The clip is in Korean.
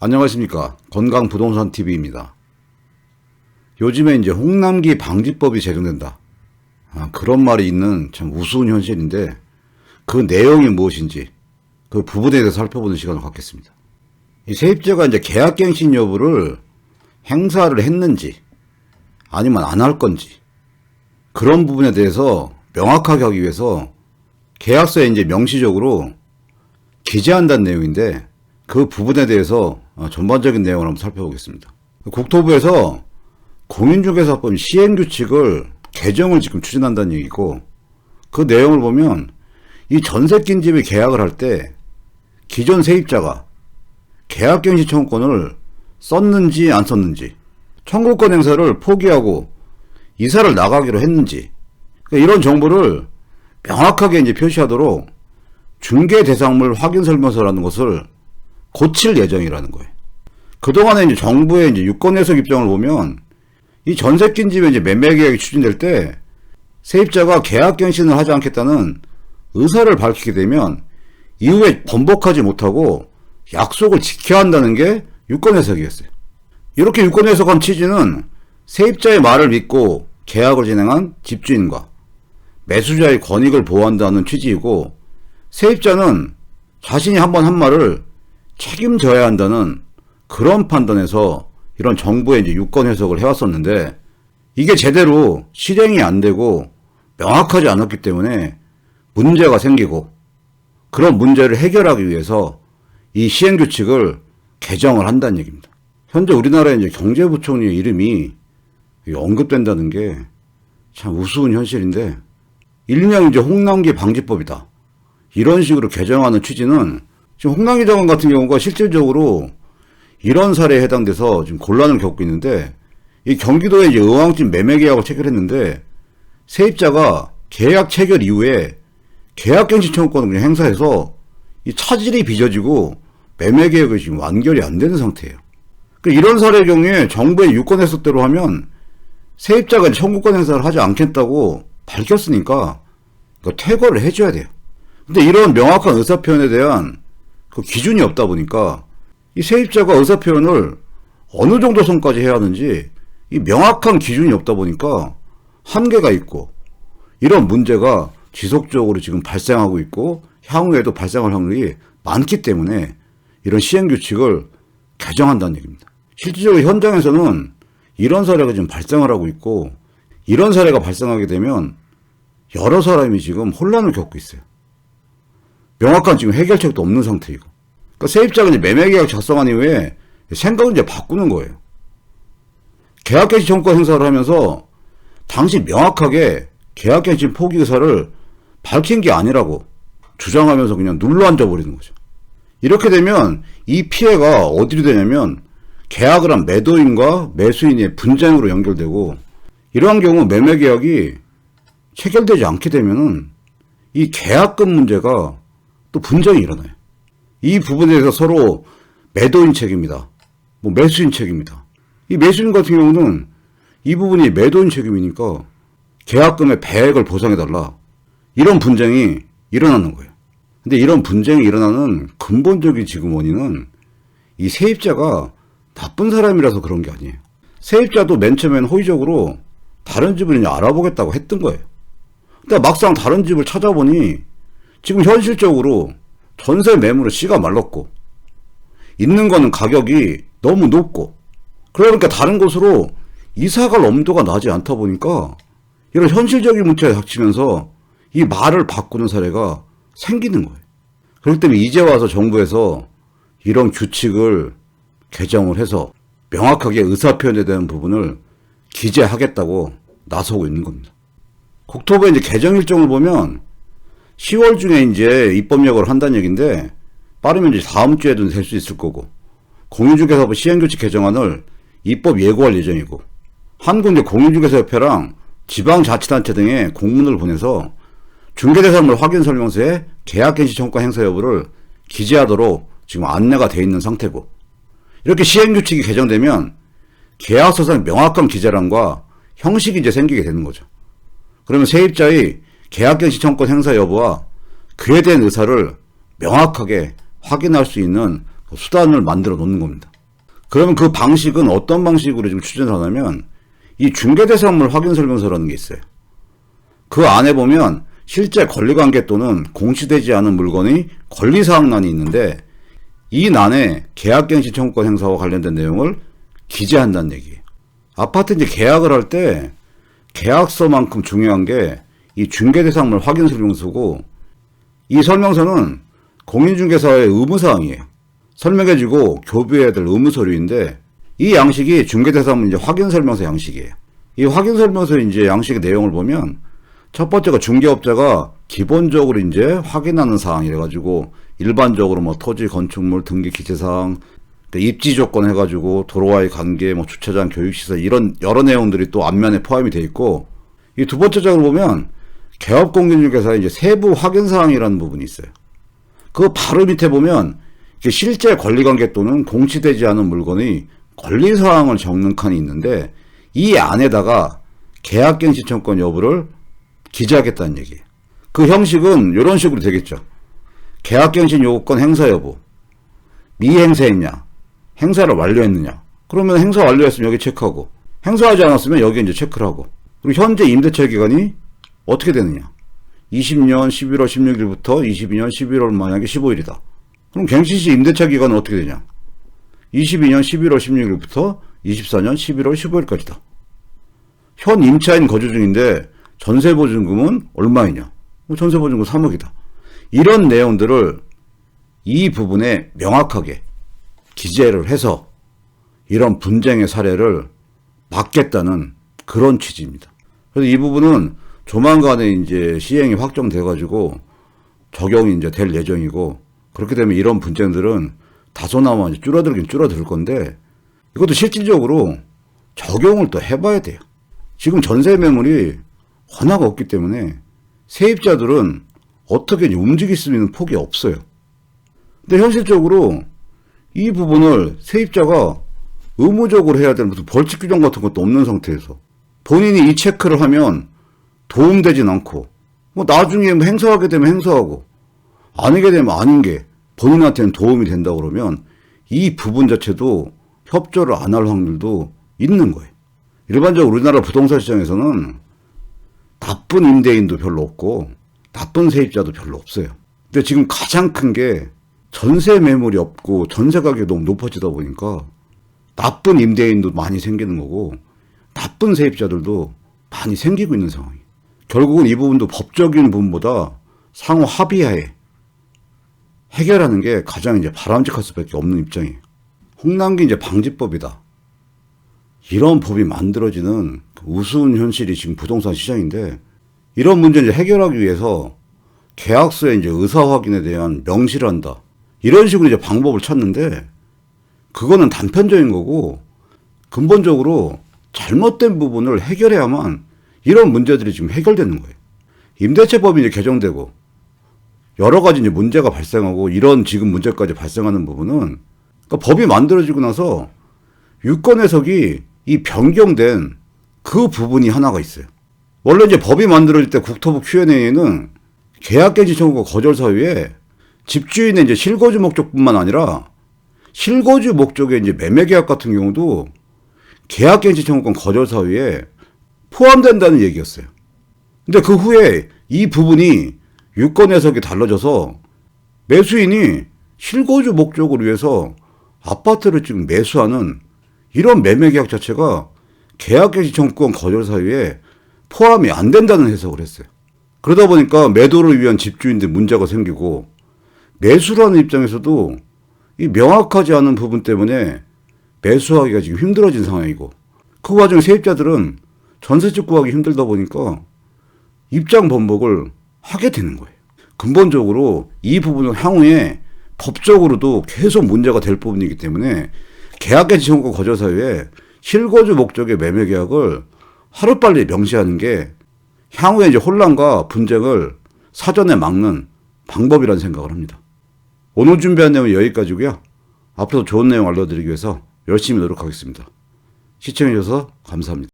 안녕하십니까. 건강부동산TV입니다. 요즘에 이제 홍남기 방지법이 제정된다. 그런 말이 있는 참 우스운 현실인데 그 내용이 무엇인지 그 부분에 대해서 살펴보는 시간을 갖겠습니다. 이 세입자가 이제 계약갱신 여부를 행사를 했는지 아니면 안 할 건지 그런 부분에 대해서 명확하게 하기 위해서 계약서에 이제 명시적으로 기재한다는 내용인데 그 부분에 대해서 전반적인 내용을 한번 살펴보겠습니다. 국토부에서 공인중개사법 시행규칙을 개정을 지금 추진한다는 얘기고 그 내용을 보면 이 전세 낀 집에 계약을 할 때 기존 세입자가 계약갱신 청구권을 썼는지 안 썼는지 청구권 행사를 포기하고 이사를 나가기로 했는지 이런 정보를 명확하게 이제 표시하도록 중개대상물 확인설명서라는 것을 고칠 예정이라는 거예요. 그동안에 이제 정부의 이제 유권 해석 입장을 보면 이 전세 낀 집에 이제 매매 계약이 추진될 때 세입자가 계약갱신을 하지 않겠다는 의사를 밝히게 되면 이후에 번복하지 못하고 약속을 지켜야 한다는 게 유권 해석이었어요. 이렇게 유권 해석한 취지는 세입자의 말을 믿고 계약을 진행한 집주인과 매수자의 권익을 보호한다는 취지이고 세입자는 자신이 한 번 한 말을 책임져야 한다는 그런 판단에서 이런 정부의 이제 유권 해석을 해왔었는데 이게 제대로 실행이 안 되고 명확하지 않았기 때문에 문제가 생기고 그런 문제를 해결하기 위해서 이 시행규칙을 개정을 한다는 얘기입니다. 현재 우리나라의 이제 경제부총리의 이름이 언급된다는 게 참 우스운 현실인데 일명 이제 홍남기 방지법이다. 이런 식으로 개정하는 취지는 지금 홍남기 장관 같은 경우가 실질적으로 이런 사례에 해당돼서 지금 곤란을 겪고 있는데 이 경기도에 이제 의왕집 매매 계약을 체결했는데 세입자가 계약 체결 이후에 계약갱신 청구권을 그냥 행사해서 이 차질이 빚어지고 매매 계약이 지금 완결이 안 되는 상태예요. 이런 사례의 경우에 정부의 유권 해석대로 하면 세입자가 청구권 행사를 하지 않겠다고 밝혔으니까 퇴거를 해줘야 돼요. 근데 이런 명확한 의사표현에 대한 그 기준이 없다 보니까 이 세입자가 의사표현을 어느 정도 선까지 해야 하는지 이 명확한 기준이 없다 보니까 한계가 있고 이런 문제가 지속적으로 지금 발생하고 있고 향후에도 발생할 확률이 많기 때문에 이런 시행규칙을 개정한다는 얘기입니다. 실질적으로 현장에서는 이런 사례가 지금 발생을 하고 있고 이런 사례가 발생하게 되면 여러 사람이 지금 혼란을 겪고 있어요. 명확한 지금 해결책도 없는 상태이고. 그러니까 세입자가 이제 매매계약 작성한 이후에 생각을 이제 바꾸는 거예요. 계약갱신 청구권 행사를 하면서 당시 명확하게 계약갱신 포기 의사를 밝힌 게 아니라고 주장하면서 그냥 눌러앉아 버리는 거죠. 이렇게 되면 이 피해가 어디로 되냐면 계약을 한 매도인과 매수인의 분쟁으로 연결되고 이러한 경우 매매계약이 체결되지 않게 되면은 이 계약금 문제가 또 분쟁이 일어나요. 이 부분에 대해서 서로 매도인 책임이다. 매수인 책임이다. 이 매수인 같은 경우는 이 부분이 매도인 책임이니까 계약금의 배액을 보상해달라. 이런 분쟁이 일어나는 거예요. 근데 이런 분쟁이 일어나는 근본적인 지금 원인은 이 세입자가 나쁜 사람이라서 그런 게 아니에요. 세입자도 맨 처음에는 호의적으로 다른 집을 이제 알아보겠다고 했던 거예요. 근데 막상 다른 집을 찾아보니 지금 현실적으로 전세 매물에 씨가 말랐고 있는 거는 가격이 너무 높고 그러니까 다른 곳으로 이사갈 엄두가 나지 않다 보니까 이런 현실적인 문제가 닥치면서 이 말을 바꾸는 사례가 생기는 거예요. 그렇기 때문에 이제 와서 정부에서 이런 규칙을 개정을 해서 명확하게 의사표현에 대한 부분을 기재하겠다고 나서고 있는 겁니다. 국토부의 이제 개정 일정을 보면 10월 중에 이제 입법력을 한다는 얘기인데 빠르면 이제 다음 주에도 될 수 있을 거고 공인중개사법 시행규칙 개정안을 입법 예고할 예정이고 한국 공인중개사협회랑 지방자치단체 등에 공문을 보내서 중개대상물 확인설명서에 계약갱신 청구권 행사 여부를 기재하도록 지금 안내가 돼 있는 상태고 이렇게 시행규칙이 개정되면 계약서상 명확한 기재란과 형식이 이제 생기게 되는 거죠. 그러면 세입자의 계약갱신 청구권 행사 여부와 그에 대한 의사를 명확하게 확인할 수 있는 수단을 만들어 놓는 겁니다. 그러면 그 방식은 어떤 방식으로 지금 추진을 하냐면 이 중개대상물 확인설명서라는 게 있어요. 그 안에 보면 실제 권리관계 또는 공시되지 않은 물건의 권리사항란이 있는데 이 난에 계약갱신 청구권 행사와 관련된 내용을 기재한다는 얘기예요. 아파트 이제 계약을 할 때 계약서만큼 중요한 게 이 중개대상물 확인설명서고 이 설명서는 공인중개사의 의무사항이에요. 설명해주고 교부해야 될 의무서류인데 이 양식이 중개대상물 이제 확인설명서 양식이에요. 이 확인설명서 이제 양식의 내용을 보면 첫 번째가 중개업자가 기본적으로 이제 확인하는 사항이래 가지고 일반적으로 뭐 토지, 건축물, 등기, 기재사항, 입지 조건 해가지고 도로와의 관계, 뭐 주차장, 교육시설 이런 여러 내용들이 또 앞면에 포함이 돼 있고 이 두 번째 장을 보면 개업공인중개사의 이제 세부 확인사항이라는 부분이 있어요. 그 바로 밑에 보면 실제 권리관계 또는 공시되지 않은 물건의 권리사항을 적는 칸이 있는데 이 안에다가 계약갱신 청구권 여부를 기재하겠다는 얘기예요. 그 형식은 이런 식으로 되겠죠. 계약갱신 요구권 행사 여부, 미행사했냐, 행사를 완료했느냐. 그러면 행사 완료했으면 여기 체크하고, 행사하지 않았으면 여기 이제 체크를 하고, 그리고 현재 임대차 기간이 어떻게 되느냐. 20년 11월 16일부터 22년 11월 만약에 15일이다. 그럼 갱신시 임대차 기간은 어떻게 되냐. 22년 11월 16일부터 24년 11월 15일까지다. 현 임차인 거주 중인데 전세보증금은 얼마이냐. 전세보증금 3억이다. 이런 내용들을 이 부분에 명확하게 기재를 해서 이런 분쟁의 사례를 막겠다는 그런 취지입니다. 그래서 이 부분은 조만간에 이제 시행이 확정돼가지고 적용이 이제 될 예정이고 그렇게 되면 이런 분쟁들은 다소나마 이제 줄어들긴 줄어들 건데 이것도 실질적으로 적용을 또 해봐야 돼요. 지금 전세 매물이 워낙 없기 때문에 세입자들은 어떻게 움직일 수 있는 폭이 없어요. 근데 현실적으로 이 부분을 세입자가 의무적으로 해야 되는 무슨 벌칙 규정 같은 것도 없는 상태에서 본인이 이 체크를 하면 도움되진 않고 뭐 나중에 뭐 행사하게 되면 행사하고 아니게 되면 아닌 게 본인한테는 도움이 된다 그러면 이 부분 자체도 협조를 안 할 확률도 있는 거예요. 일반적으로 우리나라 부동산 시장에서는 나쁜 임대인도 별로 없고 나쁜 세입자도 별로 없어요. 근데 지금 가장 큰 게 전세 매물이 없고 전세 가격이 너무 높아지다 보니까 나쁜 임대인도 많이 생기는 거고 나쁜 세입자들도 많이 생기고 있는 상황이에요. 결국은 이 부분도 법적인 부분보다 상호 합의하에 해결하는 게 가장 이제 바람직할 수밖에 없는 입장이에요. 홍남기 이제 방지법이다. 이런 법이 만들어지는 우스운 현실이 지금 부동산 시장인데 이런 문제를 이제 해결하기 위해서 계약서에 이제 의사 확인에 대한 명시를 한다. 이런 식으로 이제 방법을 찾는데 그거는 단편적인 거고 근본적으로 잘못된 부분을 해결해야만 이런 문제들이 지금 해결되는 거예요. 임대차법이 이제 개정되고 여러 가지 이제 문제가 발생하고 이런 지금 문제까지 발생하는 부분은 그러니까 법이 만들어지고 나서 유권 해석이 이 변경된 그 부분이 하나가 있어요. 원래 이제 법이 만들어질 때 국토부 Q&A에는 계약갱신 청구가 거절 사유에 집주인의 이제 실거주 목적뿐만 아니라 실거주 목적의 이제 매매 계약 같은 경우도 계약갱신 청구권 거절 사유에 포함된다는 얘기였어요. 근데 그 후에 이 부분이 유권 해석이 달라져서 매수인이 실거주 목적을 위해서 아파트를 지금 매수하는 이런 매매 계약 자체가 계약갱신 청구권 거절 사유에 포함이 안 된다는 해석을 했어요. 그러다 보니까 매도를 위한 집주인들 문제가 생기고 매수라는 입장에서도 이 명확하지 않은 부분 때문에 매수하기가 지금 힘들어진 상황이고 그 와중에 세입자들은 전세집 구하기 힘들다 보니까 입장 번복을 하게 되는 거예요. 근본적으로 이 부분은 향후에 법적으로도 계속 문제가 될 부분이기 때문에 계약갱신 청구권 거절 사유에 실거주 목적의 매매 계약을 하루빨리 명시하는 게 향후에 이제 혼란과 분쟁을 사전에 막는 방법이라는 생각을 합니다. 오늘 준비한 내용은 여기까지고요. 앞으로 좋은 내용 알려드리기 위해서 열심히 노력하겠습니다. 시청해주셔서 감사합니다.